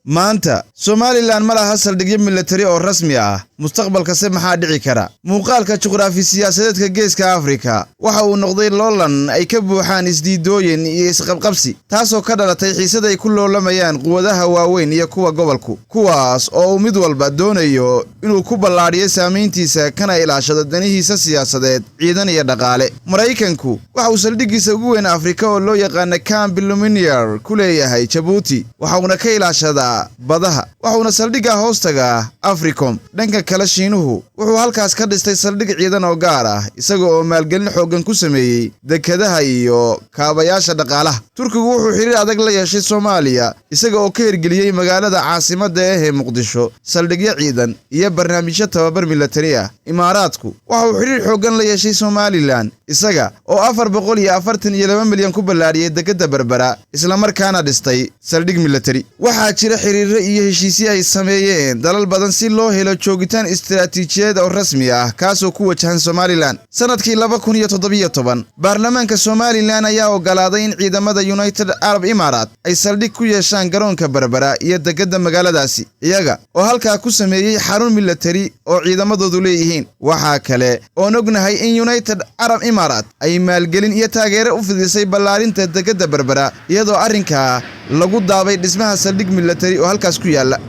maanta Somaliland ma laha saldhigyo military oo rasmi ah mustaqbalka se maxaa dhici kara muuqaalka juqraafi siyaasadeedka geeska Afrika waxa uu noqday loolan ay ka buuxaan isdiidooyin iyo isqabqabsi taasoo ka dhalatay xiisad ay ku loolamayaan quwadaha waaweyn iyo kuwa gobolku kuwaas oo mid walba doonayo inuu ku ballaariyo saameyntiisa kana ilaashado danihiisa siyaasadeed ciidan iyo dhaqaale Mareykanku waxa uu saldhigiisa ugu weyn Afrika oo loo yaqaan Camp Lumineer ku leeyahay Djibouti waxa uu ka ilaashadaa badaha waxauna saldhiga hoostaga Africom dhanka kala Shiinuhu wuxuu halkaas ka dhistay saldhig ciidan oo gaar ah isagoo oo maalgelin xooggan ku sameeyay dekedaha iyo kaabayaasha dhaqaalaha Turkigu wuxuu xiriir adag la yeeshay Soomaaliya isagoo oo ka hirgeliyay magaalada caasimadda ee Muqdisho saldhigyo ciidan iyo barnaamijyo tababar military ah Imaaraadku waxa uu xiriir xooggan la yeeshay Somaliland isaga oo 442 milyan ku ballaariyay dekeda Berbera isla markaana dhistay saldhig military waxa jira xiriir iyo heshiisyo ay sameeyeen dalal badan si loo helo joogitaan istiraatiijiyadeed oo rasmi ah kaasoo ku wajahan Somaliland sanadkii 2017 baarlamaanka Somaliland ayaa ogolaaday in ciidamada United Arab Emirates ay saldhig ku yeeshaan garoonka Berbera iyo dekeda magaaladaasi iyaga oo halka ku sameeyay xarun military oo ciidamadoodu leeyihiin waxa kale oo ognahay in United Arab Emirates ay maalgelin iyo taageero u fidisay ballaarinta dekeda Berbera iyadoo arrinka lagu daabay dhismaha saldhig military oo halkaas ku yaala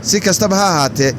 si kastaba ha ahaatee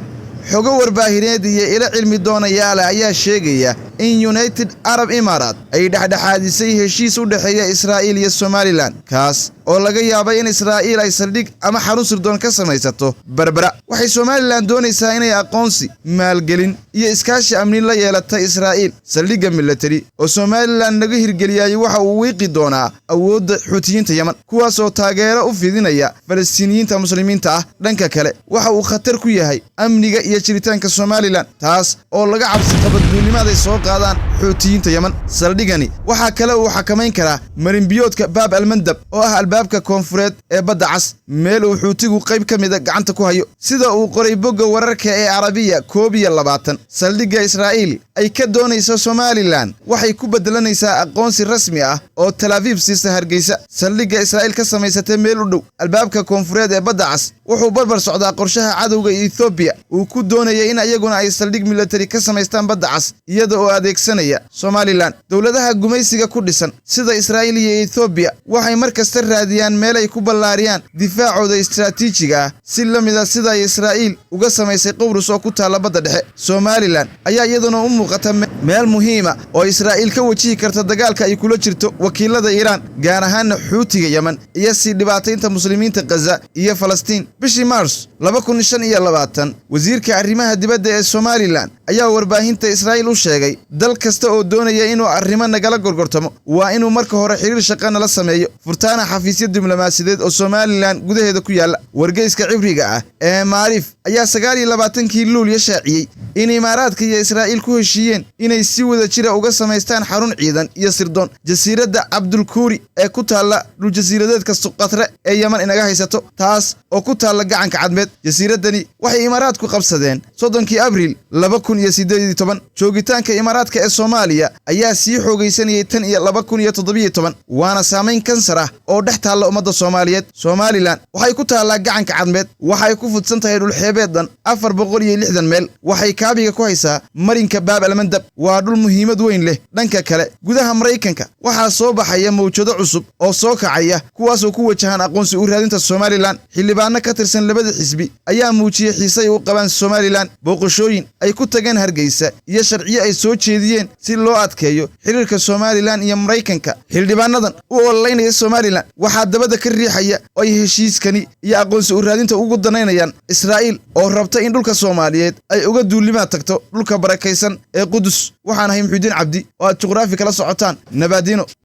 xogo warbaahineed iyo ila cilmi doonayaal ayaa sheegaya in United Arab Emirates ay dhaxdhaxaadisay heshiis u dhaxeeya Israa'iil iyo Somaliland kaas oo laga yaabay in Israa'iil ay saldhig ama xarun sirdoon ka samaysato Berbera waxay Somaliland doonaysaa inay aqoonsi maalgelin iyo iskaashi amni la yeelato Israa'iil saldhigga military oo Somaliland naga hirgeliyay waxa uu wiiqi doonaa awoodda Xuutiyiinta Yemen kuwaas oo taageero u fidinaya Falastiiniyiinta muslimiinta ah dhanka kale waxa uu khatar ku yahay amniga iyo jiritaanka Somaliland taas oo laga cabsi qabo duulimaad soo qaadaan Xuutiyiinta Yemen saldhigani waxa kale uu xakameyn karaa marinbiyoodka Bab al-Mandab oo ah albaabka koonfureed ee badda cas meel uu Xuutigu qayb ka mid ah gacanta ku hayo sida uu qoray bogga wararka ee Arabiya 22 saldhigga Israa'iil ay ka doonayso Somaliland waxay ku bedelanaysaa aqoonsi rasmi ah oo Tel Aviv siisa Hargeysa saldhigga Israa'iil ka samaysatay meel u dhow albaabka koonfureed ee badda cas wuxuu barbar socdaa qorshaha cadawga Ethiopia uu ku doonayay in ayaguna ay saldhig military ka samaystaan badda cas iyada oo adeegsanaya Somaliland dawladaha gumaysiga ku dhisan sida Israa'iil iyo Ethiopia waxay markasta raadiyaan meel ay ku ballaariyaan difaacooda istiraatiijiga ah si la mid ah sida Israa'iil uga samaysay Qobrus oo ku taala badda dhexe Somaliland ayaa iyaduna u muuqata meel muhiim ah oo Israa'iil ka wajihi karta dagaalka ay kula jirto wakiilada Iran gaar ahaan Xuutiga Yemen iyo si dhibaataynta muslimiinta Gaza iyo Falastiin bishii Mars 2025 wasiirka arrimaha dibadda ee Somaliland ayaa warbaahinta Israa'iil u sheegay dal kasta oo doonaya inuu arrimo nagala gorgortamo waa inuu marka hore xiriir shaqana la sameeyo furtaana xafiisyo diblomaasiyadeed oo Somaliland gudaheeda ku yaala wargeyska cibriga ah ee Maarif ayaa 29 Luulyo shaaciyay in Imaaraadka iyo Israa'iil ku heshiiyeen inay si wada jira uga samaystaan xarun ciidan iyo sirdoon jasiiradda Abdul Kuuri ee ku taala dhul jasiiradeedka Suqatre ee Yemen inaga haysato taas oo ku taala gacanka cadmeed jasiiradani waxay Imaaraadku qabsadeen 30 Abriil 2018 joogitaanka Imaaraadka ee Soomaaliya ayaa sii xoogaysanayay tan iyo 2017 waana saameyn kansar ah oo dhex taala ummadda Soomaaliyeed Somaliland waxay ku taala gacanka cadmeed waxay ku fudsan tahay dhul xeebeedan 460 meel waxay kaabiga ku haysaa marinka Bab al-Mandab waa dhul muhiimad weyn leh dhanka kale gudaha Mareykanka waxa soo baxaya mawjado cusub oo soo kacaya kuwaas oo ku wajahan aqoonsi u raadinta Somaliland xildhibaano ka tirsan labada xisbi ayaa muujiyay xiisay u qabaan Somaliland booqashooyin ay ku tageen Hargeysa iyo sharciyo ay soo jeediyeen si loo adkeeyo xiriirka Somaliland iyo Mareykanka xildhibaanadan u ololeynaya Somaliland waxa dabada ka riixaya oo heshiiskani iyo aqoonsi u raadinta ugu danaynayaan Israa'iil oo rabta in dhulka Soomaaliyeed ay uga duulimaad tagto dhulka barakaysan ee Qudus waxaan ahay Muxudiin Cabdi oo aad juqraafi kala socotaan Nabadino